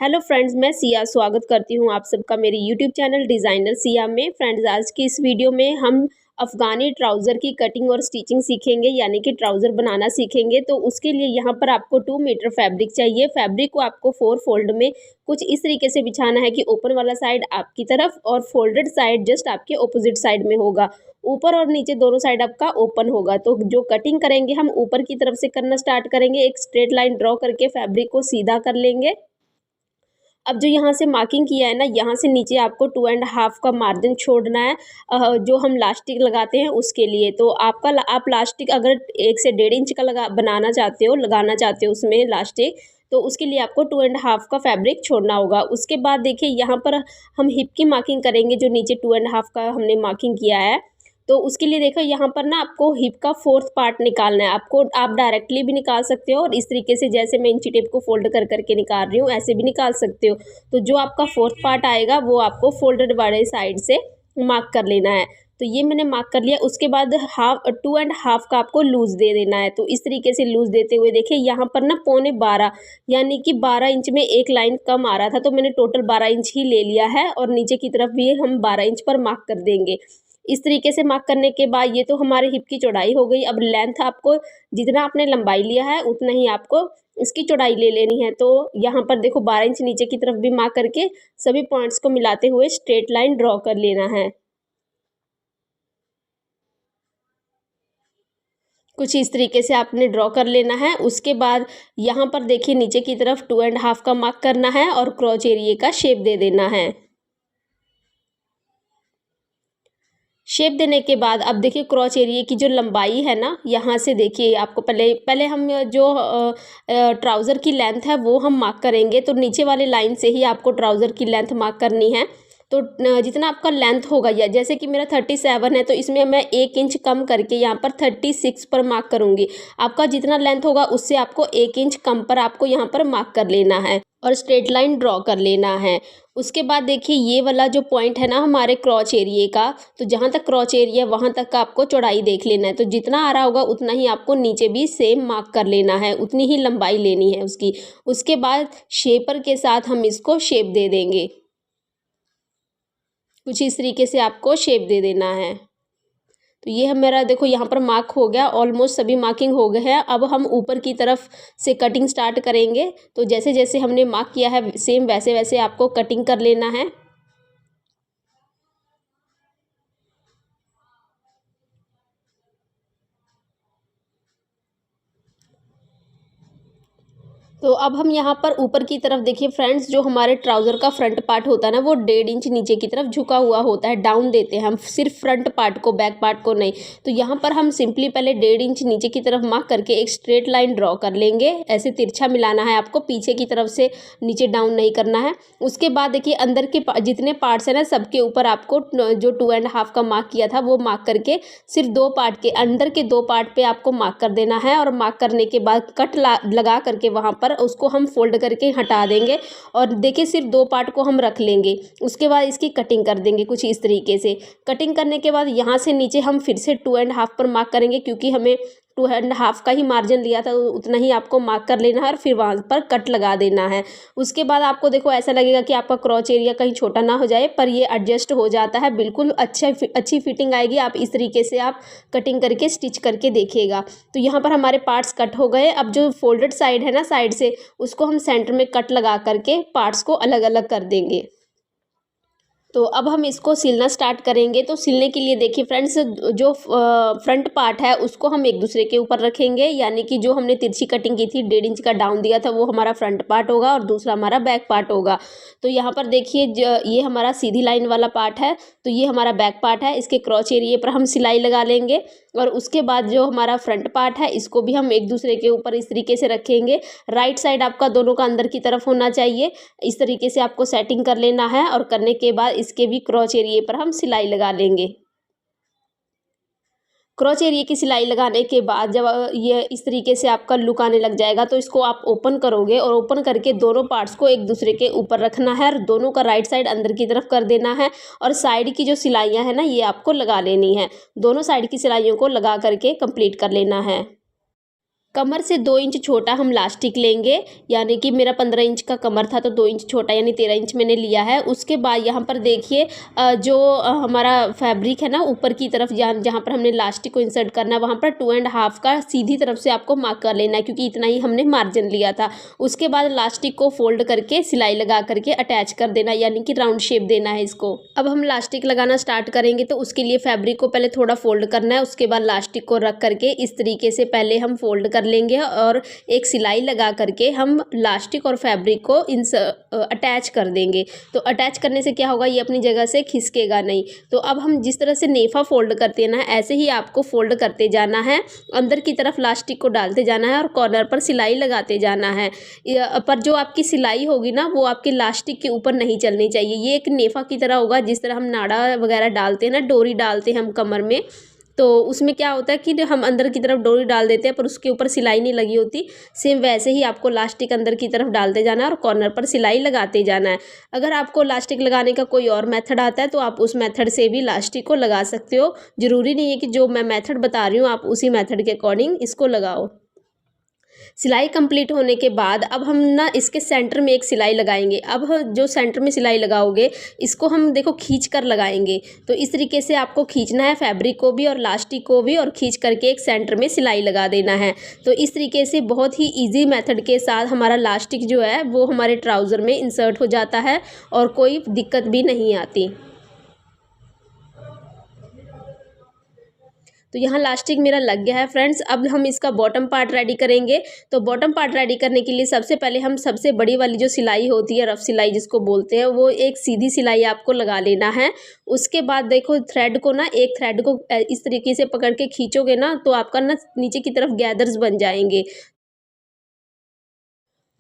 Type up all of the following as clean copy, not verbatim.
Hello friends, मैं सिया स्वागत करती हूँ आप सबका मेरे यूट्यूब चैनल डिज़ाइनर सिया में। फ्रेंड्स, आज की इस वीडियो में हम अफ़गानी ट्राउज़र की कटिंग और स्टिचिंग सीखेंगे, यानी कि ट्राउज़र बनाना सीखेंगे। तो उसके लिए यहाँ पर आपको 2 मीटर फैब्रिक चाहिए। फैब्रिक को आपको 4 फोल्ड में कुछ इस तरीके से बिछाना है कि ओपन वाला साइड आपकी तरफ और फोल्डेड साइड जस्ट आपके ऑपोजिट साइड में होगा। ऊपर और नीचे दोनों साइड आपका ओपन होगा। तो जो कटिंग करेंगे हम ऊपर की तरफ से करना स्टार्ट करेंगे। एक स्ट्रेट लाइन ड्रॉ करके फैब्रिक को सीधा कर लेंगे। अब जो यहाँ से मार्किंग किया है ना, यहाँ से नीचे आपको 2.5 का मार्जिन छोड़ना है, जो हम लास्टिक लगाते हैं उसके लिए। तो आप लास्टिक अगर 1 से 1.5 इंच का लगाना चाहते हो उसमें लास्टिक, तो उसके लिए आपको 2.5 का फैब्रिक छोड़ना होगा। उसके बाद देखिए यहाँ पर हम हिप की मार्किंग करेंगे, जो नीचे 2.5 का हमने मार्किंग किया है। तो उसके लिए देखो यहाँ पर ना आपको हिप का 4th पार्ट निकालना है। आप डायरेक्टली भी निकाल सकते हो और इस तरीके से जैसे मैं इंची टेप को फोल्ड कर करके निकाल रही हूँ, ऐसे भी निकाल सकते हो। तो जो आपका 4th पार्ट आएगा वो आपको फोल्डेड वाले साइड से मार्क कर लेना है। तो ये मैंने मार्क कर लिया। उसके बाद 2.5 का आपको लूज़ दे देना है। तो इस तरीके से लूज़ देते हुए देखिए यहाँ पर ना 12.25 यानी कि 12 इंच में एक लाइन कम आ रहा था, तो मैंने टोटल 12 इंच ही ले लिया है और नीचे की तरफ भी हम 12 इंच पर मार्क कर देंगे। इस तरीके से मार्क करने के बाद ये तो हमारे हिप की चौड़ाई हो गई। अब लेंथ आपको जितना आपने लंबाई लिया है उतना ही आपको इसकी चौड़ाई ले लेनी है। तो यहाँ पर देखो 12 इंच नीचे की तरफ भी मार्क करके सभी पॉइंट्स को मिलाते हुए स्ट्रेट लाइन ड्रॉ कर लेना है। कुछ इस तरीके से आपने ड्रॉ कर लेना है। उसके बाद यहाँ पर देखिए नीचे की तरफ 2.5 का मार्क करना है और क्रॉच एरिया का शेप दे देना है। शेप देने के बाद अब देखिए क्रॉच एरिया की जो लंबाई है ना, यहाँ से देखिए आपको पहले पहले हम जो ट्राउज़र की लेंथ है वो हम मार्क करेंगे। तो नीचे वाली लाइन से ही आपको ट्राउज़र की लेंथ मार्क करनी है। तो जितना आपका लेंथ होगा, या जैसे कि मेरा 37 है तो इसमें मैं 1 इंच कम करके यहाँ पर 36 पर मार्क करूँगी। आपका जितना लेंथ होगा उससे आपको 1 इंच कम पर आपको यहाँ पर मार्क कर लेना है और स्ट्रेट लाइन ड्रॉ कर लेना है। उसके बाद देखिए ये वाला जो पॉइंट है ना हमारे क्रॉच एरिया का, तो जहाँ तक क्रॉच एरिया वहाँ तक का आपको चौड़ाई देख लेना है। तो जितना आ रहा होगा उतना ही आपको नीचे भी सेम मार्क कर लेना है, उतनी ही लंबाई लेनी है उसकी। उसके बाद शेपर के साथ हम इसको शेप दे देंगे। कुछ इस तरीके से आपको शेप दे देना है। तो ये मेरा देखो यहाँ पर मार्क हो गया, ऑलमोस्ट सभी मार्किंग हो गए हैं। अब हम ऊपर की तरफ से कटिंग स्टार्ट करेंगे। तो जैसे जैसे हमने मार्क किया है सेम वैसे वैसे आपको कटिंग कर लेना है। तो अब हम यहाँ पर ऊपर की तरफ देखिए फ्रेंड्स, जो हमारे ट्राउज़र का फ्रंट पार्ट होता है ना वो 1.5 इंच नीचे की तरफ झुका हुआ होता है, डाउन देते हैं हम सिर्फ फ्रंट पार्ट को, बैक पार्ट को नहीं। तो यहाँ पर हम सिंपली पहले 1.5 इंच नीचे की तरफ मार्क करके एक स्ट्रेट लाइन ड्रॉ कर लेंगे। ऐसे तिरछा मिलाना है आपको, पीछे की तरफ से नीचे डाउन नहीं करना है। उसके बाद देखिए अंदर के जितने पार्ट्स हैं ना सबके ऊपर आपको जो 2.5 का मार्क किया था वो मार्क करके सिर्फ 2 पार्ट के अंदर के 2 पार्ट पे आपको मार्क कर देना है। और मार्क करने के बाद कट लगा करके वहाँ पर उसको हम फोल्ड करके हटा देंगे और देखिए सिर्फ 2 पार्ट को हम रख लेंगे। उसके बाद इसकी कटिंग कर देंगे कुछ इस तरीके से। कटिंग करने के बाद यहाँ से नीचे हम फिर से 2.5 पर मार्क करेंगे, क्योंकि हमें 2.5 का ही मार्जिन लिया था, तो उतना ही आपको मार्क कर लेना है और फिर वहाँ पर कट लगा देना है। उसके बाद आपको देखो ऐसा लगेगा कि आपका क्रॉच एरिया कहीं छोटा ना हो जाए, पर ये एडजस्ट हो जाता है, बिल्कुल अच्छी फिटिंग आएगी। आप इस तरीके से आप कटिंग करके स्टिच करके देखिएगा। तो यहाँ पर हमारे पार्ट्स कट हो गए। अब जो फोल्डेड साइड है ना साइड से, उसको हम सेंटर में कट लगा करके पार्ट्स को अलग अलग कर देंगे। तो अब हम इसको सिलना स्टार्ट करेंगे। तो सिलने के लिए देखिए फ्रेंड्स, जो फ्रंट पार्ट है उसको हम एक दूसरे के ऊपर रखेंगे, यानी कि जो हमने तिरछी कटिंग की थी 1.5 इंच का डाउन दिया था वो हमारा फ्रंट पार्ट होगा और दूसरा हमारा बैक पार्ट होगा। तो यहाँ पर देखिए ये हमारा सीधी लाइन वाला पार्ट है, तो ये हमारा बैक पार्ट है। इसके क्रॉच एरिया पर हम सिलाई लगा लेंगे और उसके बाद जो हमारा फ्रंट पार्ट है इसको भी हम एक दूसरे के ऊपर इस तरीके से रखेंगे। राइट साइड आपका दोनों का अंदर की तरफ होना चाहिए। इस तरीके से आपको सेटिंग कर लेना है और करने के बाद इसके भी क्रॉच एरिया पर हम सिलाई लगा लेंगे। क्रॉच एरिया की सिलाई लगाने के बाद जब ये इस तरीके से आपका लुक आने लग जाएगा, तो इसको आप ओपन करोगे और ओपन करके दोनों पार्ट्स को एक दूसरे के ऊपर रखना है और दोनों का राइट साइड अंदर की तरफ कर देना है। और साइड की जो सिलाइयाँ हैं ना ये आपको लगा लेनी है। दोनों साइड की सिलाइयों को लगा करके कंप्लीट कर लेना है। कमर से 2 इंच छोटा हम लास्टिक लेंगे, यानी कि मेरा 15 इंच का कमर था तो 2 इंच छोटा यानी 13 इंच मैंने लिया है। उसके बाद यहाँ पर देखिए जो हमारा फैब्रिक है ना ऊपर की तरफ जहाँ पर हमने लास्टिक को इंसर्ट करना है वहाँ पर 2.5 का सीधी तरफ से आपको मार्क कर लेना है, क्योंकि इतना ही हमने मार्जिन लिया था। उसके बाद लास्टिक को फोल्ड करके सिलाई लगा करके अटैच कर देना, यानी कि राउंड शेप देना है इसको। अब हम लास्टिक लगाना स्टार्ट करेंगे तो उसके लिए फैब्रिक को पहले थोड़ा फोल्ड करना है, उसके बाद लास्टिक को रख करके इस तरीके से पहले हम फोल्ड कर लेंगे और एक सिलाई लगा करके हम लास्टिक और फैब्रिक को अटैच कर देंगे। तो अटैच करने से क्या होगा, ये अपनी जगह से खिसकेगा नहीं। तो अब हम जिस तरह से नेफा फोल्ड करते हैं ना, ऐसे ही आपको फोल्ड करते जाना है, अंदर की तरफ लास्टिक को डालते जाना है और कॉर्नर पर सिलाई लगाते जाना है। पर जो आपकी सिलाई होगी ना वो आपके लास्टिक के ऊपर नहीं चलनी चाहिए। ये एक नेफा की तरह होगा, जिस तरह हम नाड़ा वगैरह डालते हैं ना, डोरी डालते हैं हम कमर में, तो उसमें क्या होता है कि हम अंदर की तरफ डोरी डाल देते हैं पर उसके ऊपर सिलाई नहीं लगी होती। सेम वैसे ही आपको लास्टिक अंदर की तरफ डालते जाना है और कॉर्नर पर सिलाई लगाते जाना है। अगर आपको लास्टिक लगाने का कोई और मेथड आता है तो आप उस मेथड से भी लास्टिक को लगा सकते हो। ज़रूरी नहीं है कि जो मैं मेथड बता रही हूँ आप उसी मेथड के अकॉर्डिंग इसको लगाओ। सिलाई कंप्लीट होने के बाद अब हम ना इसके सेंटर में एक सिलाई लगाएंगे। अब जो सेंटर में सिलाई लगाओगे इसको हम देखो खींच कर लगाएंगे। तो इस तरीके से आपको खींचना है फैब्रिक को भी और लास्टिक को भी, और खींच करके एक सेंटर में सिलाई लगा देना है। तो इस तरीके से बहुत ही ईजी मेथड के साथ हमारा लास्टिक जो है वो हमारे ट्राउज़र में इंसर्ट हो जाता है और कोई दिक्कत भी नहीं आती। तो यहाँ लास्टिक मेरा लग गया है फ्रेंड्स। अब हम इसका बॉटम पार्ट रेडी करेंगे। तो बॉटम पार्ट रेडी करने के लिए सबसे पहले हम सबसे बड़ी वाली जो सिलाई होती है, रफ सिलाई जिसको बोलते हैं, वो एक सीधी सिलाई आपको लगा लेना है। उसके बाद देखो थ्रेड को ना, एक थ्रेड को इस तरीके से पकड़ के खींचोगे ना तो आपका ना नीचे की तरफ गैदर्स बन जाएंगे।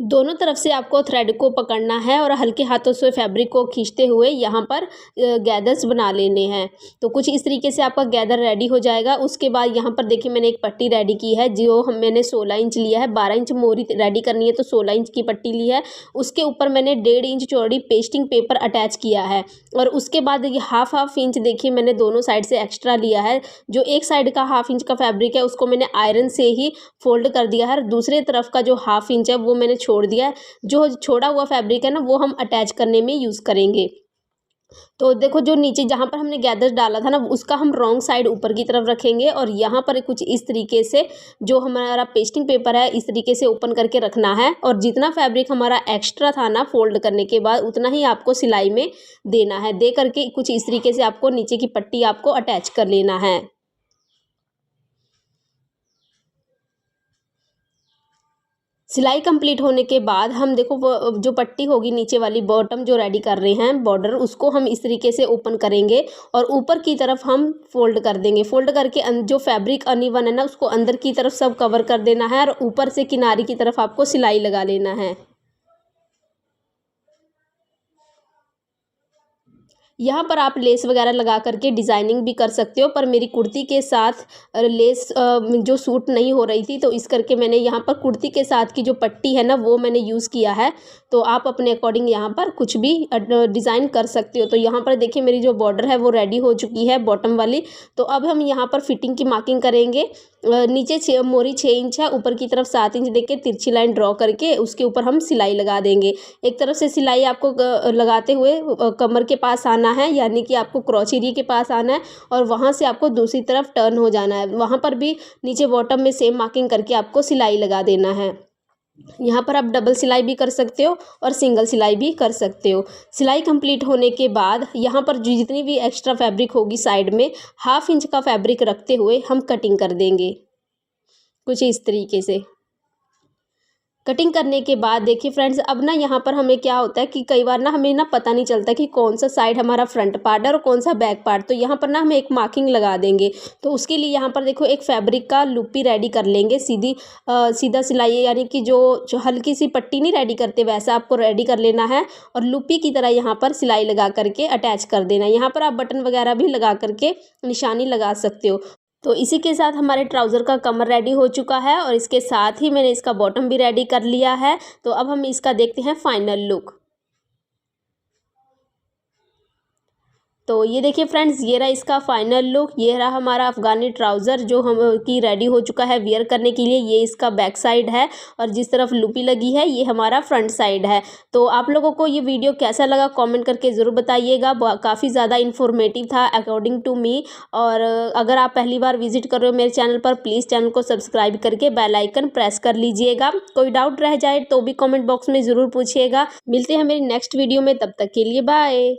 दोनों तरफ से आपको थ्रेड को पकड़ना है और हल्के हाथों से फैब्रिक को खींचते हुए यहाँ पर गैदर्स बना लेने हैं। तो कुछ इस तरीके से आपका गैदर रेडी हो जाएगा। उसके बाद यहाँ पर देखिए मैंने एक पट्टी रेडी की है, जो मैंने 16 इंच लिया है। 12 इंच मोरी रेडी करनी है तो 16 इंच की पट्टी ली है। उसके ऊपर मैंने 1.5 इंच चौड़ी पेस्टिंग पेपर अटैच किया है और उसके बाद ये हाफ इंच देखिए मैंने दोनों साइड से एक्स्ट्रा लिया है। जो एक साइड का हाफ इंच का फैब्रिक है उसको मैंने आयरन से ही फोल्ड कर दिया है, दूसरे तरफ का जो हाफ इंच है वो मैंने छोड़ दिया है। जो छोड़ा हुआ फैब्रिक है ना वो हम अटैच करने में यूज़ करेंगे। तो देखो जो नीचे जहाँ पर हमने गैदर डाला था ना उसका हम रॉन्ग साइड ऊपर की तरफ रखेंगे और यहाँ पर कुछ इस तरीके से जो हमारा पेस्टिंग पेपर है इस तरीके से ओपन करके रखना है और जितना फैब्रिक हमारा एक्स्ट्रा था ना फोल्ड करने के बाद उतना ही आपको सिलाई में देना है। दे करके कुछ इस तरीके से आपको नीचे की पट्टी आपको अटैच कर लेना है। सिलाई कंप्लीट होने के बाद हम देखो वो जो पट्टी होगी नीचे वाली बॉटम जो रेडी कर रहे हैं बॉर्डर, उसको हम इस तरीके से ओपन करेंगे और ऊपर की तरफ हम फोल्ड कर देंगे। फोल्ड करके जो फैब्रिक अनइवन है ना उसको अंदर की तरफ सब कवर कर देना है और ऊपर से किनारे की तरफ आपको सिलाई लगा लेना है। यहाँ पर आप लेस वगैरह लगा करके डिज़ाइनिंग भी कर सकते हो, पर मेरी कुर्ती के साथ लेस जो सूट नहीं हो रही थी तो इस करके मैंने यहाँ पर कुर्ती के साथ की जो पट्टी है ना वो मैंने यूज़ किया है। तो आप अपने अकॉर्डिंग यहाँ पर कुछ भी डिज़ाइन कर सकते हो। तो यहाँ पर देखिए मेरी जो बॉर्डर है वो रेडी हो चुकी है बॉटम वाली। तो अब हम यहाँ पर फिटिंग की मार्किंग करेंगे। नीचे मोरी 6 इंच है, ऊपर की तरफ 7 इंच देके तिरछी लाइन ड्रॉ करके उसके ऊपर हम सिलाई लगा देंगे। एक तरफ से सिलाई आपको लगाते हुए कमर के पास आना है, यानी कि आपको क्रॉच एरिया के पास आना है और वहाँ से आपको दूसरी तरफ टर्न हो जाना है। वहाँ पर भी नीचे बॉटम में सेम मार्किंग करके आपको सिलाई लगा देना है। यहाँ पर आप डबल सिलाई भी कर सकते हो और सिंगल सिलाई भी कर सकते हो। सिलाई कंप्लीट होने के बाद यहाँ पर जो जितनी भी एक्स्ट्रा फैब्रिक होगी साइड में हाफ इंच का फैब्रिक रखते हुए हम कटिंग कर देंगे कुछ इस तरीके से। कटिंग करने के बाद देखिए फ्रेंड्स अब ना यहाँ पर हमें क्या होता है कि कई बार ना हमें ना पता नहीं चलता कि कौन सा साइड हमारा फ्रंट पार्ट है और कौन सा बैक पार्ट। तो यहाँ पर ना हम एक मार्किंग लगा देंगे। तो उसके लिए यहाँ पर देखो एक फैब्रिक का लूपी रेडी कर लेंगे, सीधा सिलाई यानी कि जो हल्की सी पट्टी नहीं रेडी करते वैसा आपको रेडी कर लेना है और लूपी की तरह यहाँ पर सिलाई लगा करके अटैच कर देना है। यहाँ पर आप बटन वगैरह भी लगा करके निशानी लगा सकते हो। तो इसी के साथ हमारे ट्राउज़र का कमर रेडी हो चुका है और इसके साथ ही मैंने इसका बॉटम भी रेडी कर लिया है। तो अब हम इसका देखते हैं फाइनल लुक। तो ये देखिए फ्रेंड्स, ये रहा इसका फाइनल लुक। ये रहा हमारा अफ़गानी ट्राउज़र जो हम की रेडी हो चुका है वियर करने के लिए। ये इसका बैक साइड है और जिस तरफ लुपी लगी है ये हमारा फ्रंट साइड है। तो आप लोगों को ये वीडियो कैसा लगा कमेंट करके ज़रूर बताइएगा। काफ़ी ज़्यादा इन्फॉर्मेटिव था अकॉर्डिंग टू मी। और अगर आप पहली बार विजिट कर रहे हो मेरे चैनल पर, प्लीज़ चैनल को सब्सक्राइब करके बेल आइकन प्रेस कर लीजिएगा। कोई डाउट रह जाए तो भी कमेंट बॉक्स में ज़रूर पूछिएगा। मिलते हैं मेरी नेक्स्ट वीडियो में, तब तक के लिए बाय।